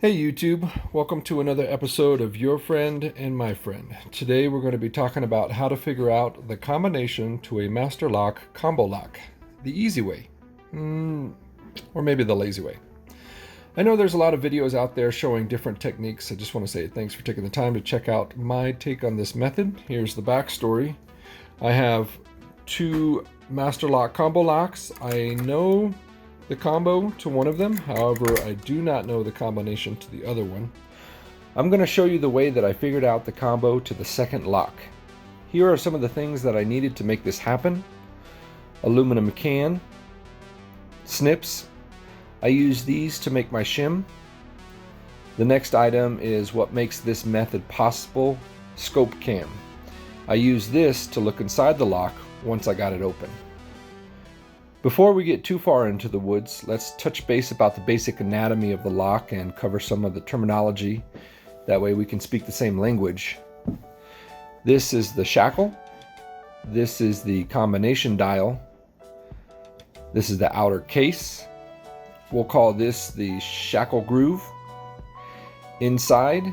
Hey YouTube, welcome to another episode of Your Friend and My Friend. Today we're going to be talking about how to figure out the combination to a master lock combo lock. The easy way, or maybe the lazy way. I know there's a lot of videos out there showing different techniques. I just want to say thanks for taking the time to check out my take on this method. Here's the backstory. I have two master lock combo locks. I know the combo to one of them, however, I do not know the combination to the other one. I'm going to show you the way that I figured out the combo to the second lock. Here are some of the things that I needed to make this happen. Aluminum can, snips. I use these to make my shim. The next item is what makes this method possible, scope cam. I use this to look inside the lock once I got it open. Before we get too far into the woods, let's touch base about the basic anatomy of the lock and cover some of the terminology. That way we can speak the same language. This is the shackle. This is the combination dial. This is the outer case. We'll call this the shackle groove. Inside,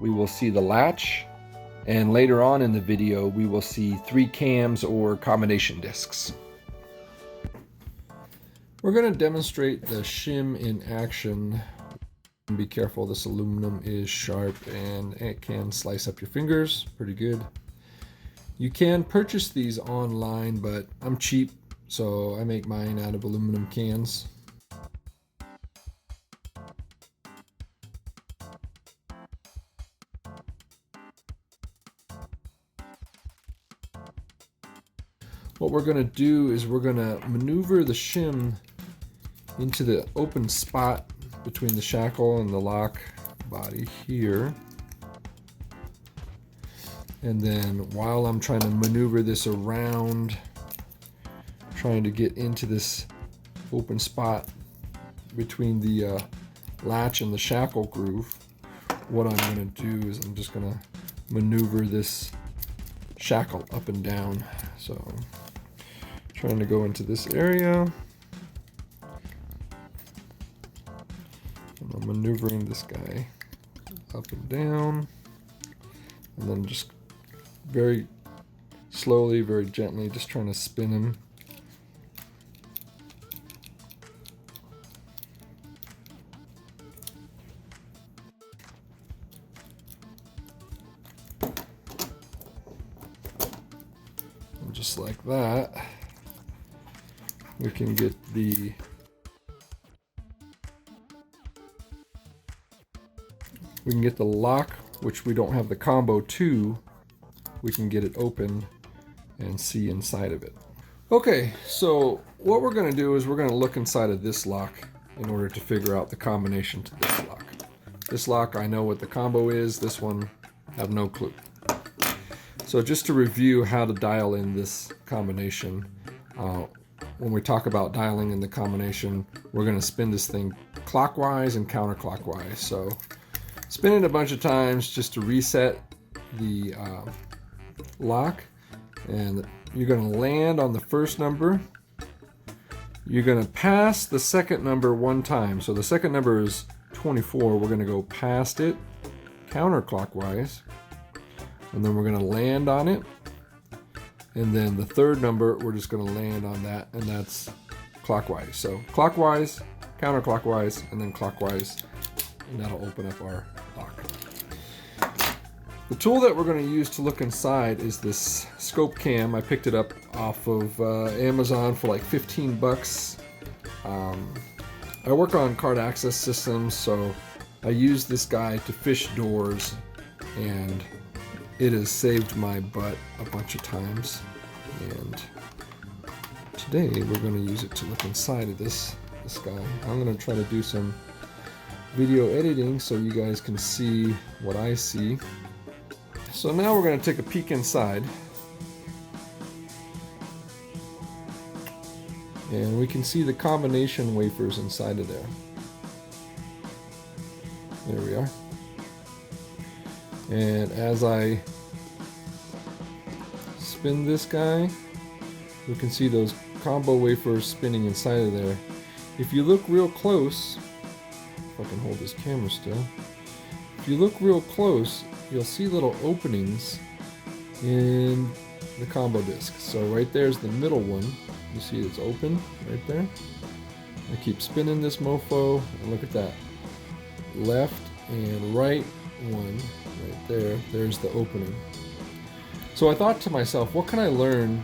we will see the latch. And later on in the video, we will see 3 cams or combination discs. We're going to demonstrate the shim in action. Be careful, this aluminum is sharp and it can slice up your fingers pretty good. You can purchase these online, but I'm cheap, so I make mine out of aluminum cans. What we're going to do is we're going to maneuver the shim into the open spot between the shackle and the lock body here. And then while I'm trying to maneuver this around, trying to get into this open spot between the latch and the shackle groove, what I'm going to do is I'm just going to maneuver this shackle up and down. So trying to go into this area. I'm maneuvering this guy up and down, and then just very slowly, very gently, just trying to spin him. And just like that, we can get the lock, which we don't have the combo to. We can get it open and see inside of it. Okay, so what we're going to do is we're going to look inside of this lock in order to figure out the combination to this lock. This lock, I know what the combo is. This one, I have no clue. So just to review how to dial in this combination, when we talk about dialing in the combination, we're going to spin this thing clockwise and counterclockwise. So spin it a bunch of times just to reset the lock, and you're going to land on the first number. You're going to pass the second number one time. So the second number is 24. We're going to go past it counterclockwise, and then we're going to land on it. And then the third number, we're just going to land on that, and that's clockwise. So clockwise, counterclockwise, and then clockwise, and that'll open up our lock. The tool that we're going to use to look inside is this scope cam. I picked it up off of Amazon for like 15 bucks. I work on card access systems, so I use this guy to fish doors, and it has saved my butt a bunch of times. And today we're going to use it to look inside of this guy. I'm going to try to do some video editing so you guys can see what I see. So now we're going to take a peek inside, and we can see the combination wafers inside of there. There we are. And as I spin this guy, we can see those combo wafers spinning inside of there. If you look real close, if I can hold this camera still. If you look real close, you'll see little openings in the combo disc. So right there's the middle one. You see it's open right there. I keep spinning this mofo and look at that. Left and right one right there. There's the opening. So I thought to myself, what can I learn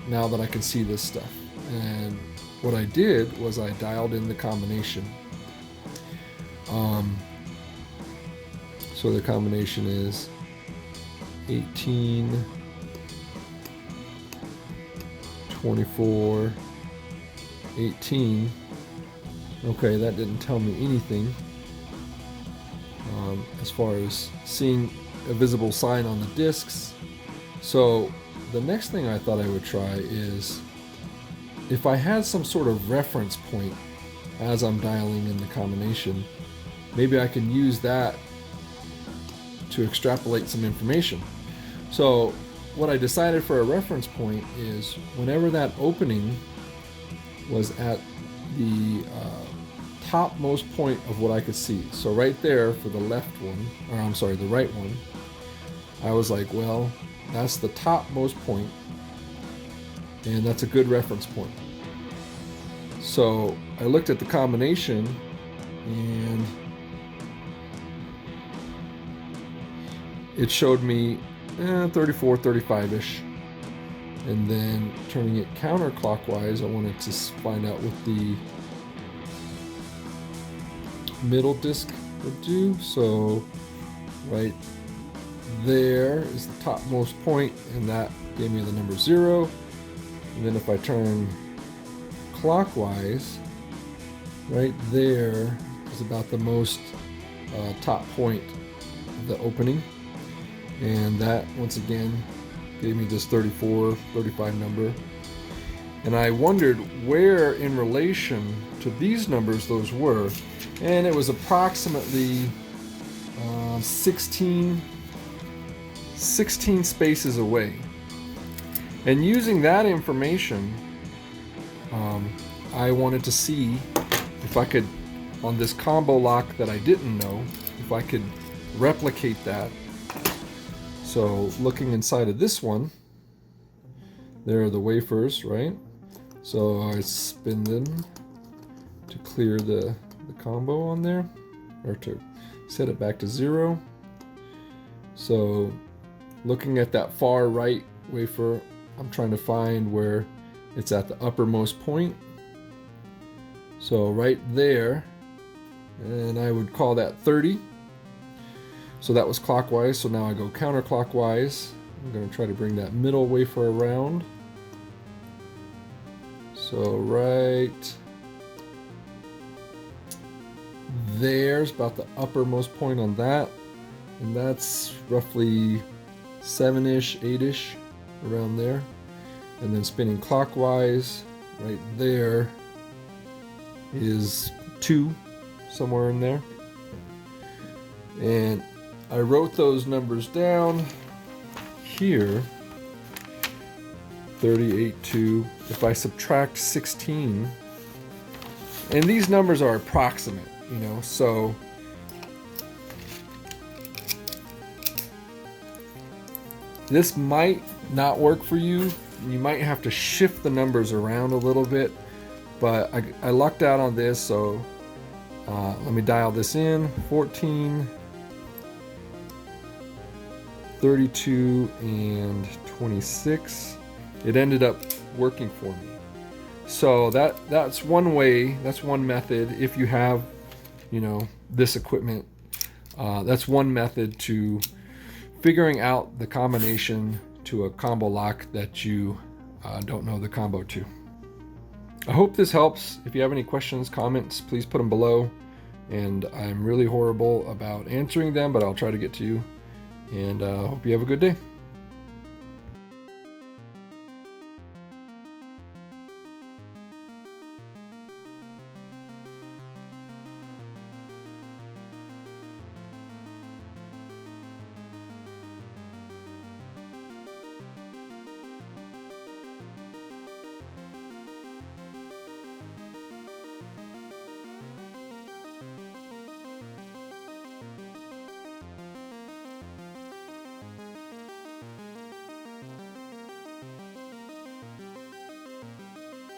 now that I can see this stuff? And what I did was I dialed in the combination. So the combination is 18, 24, 18. Okay, that didn't tell me anything as far as seeing a visible sign on the discs. So the next thing I thought I would try is if I had some sort of reference point as I'm dialing in the combination, maybe I can use that to extrapolate some information. So what I decided for a reference point is whenever that opening was at the topmost point of what I could see. So right there for the left one, or I'm sorry, the right one, I was like, well, that's the topmost point, and that's a good reference point. So I looked at the combination, and it showed me 34, 35-ish. And then turning it counterclockwise, I wanted to find out what the middle disc would do. So right there is the topmost point, and that gave me the number 0. And then if I turn clockwise, right there is about the most top point of the opening, and that once again gave me this 34, 35 number. And I wondered where in relation to these numbers those were, and it was approximately 16 spaces away. And using that information, I wanted to see if I could, on this combo lock that I didn't know, if I could replicate that. So looking inside of this one, there are the wafers, right? So I spin them to clear the combo on there, or to set it back to 0. So looking at that far right wafer, I'm trying to find where it's at the uppermost point. So right there, and I would call that 30. So that was clockwise, so now I go counterclockwise. I'm going to try to bring that middle wafer around. So right there's about the uppermost point on that, and that's roughly 7-ish, 8-ish, around there. And then spinning clockwise, right there is 2, somewhere in there. And I wrote those numbers down here. 38, 2. If I subtract 16, and these numbers are approximate, you know, so this might not work for you. You might have to shift the numbers around a little bit, but I lucked out on this, so let me dial this in. 14, 32, and 26. It ended up working for me. So that's one way, that's one method. If you have, you know, this equipment, that's one method to figuring out the combination to a combo lock that you don't know the combo to. I hope this helps. If you have any questions, comments, please put them below. And I'm really horrible about answering them, but I'll try to get to you. And hope you have a good day.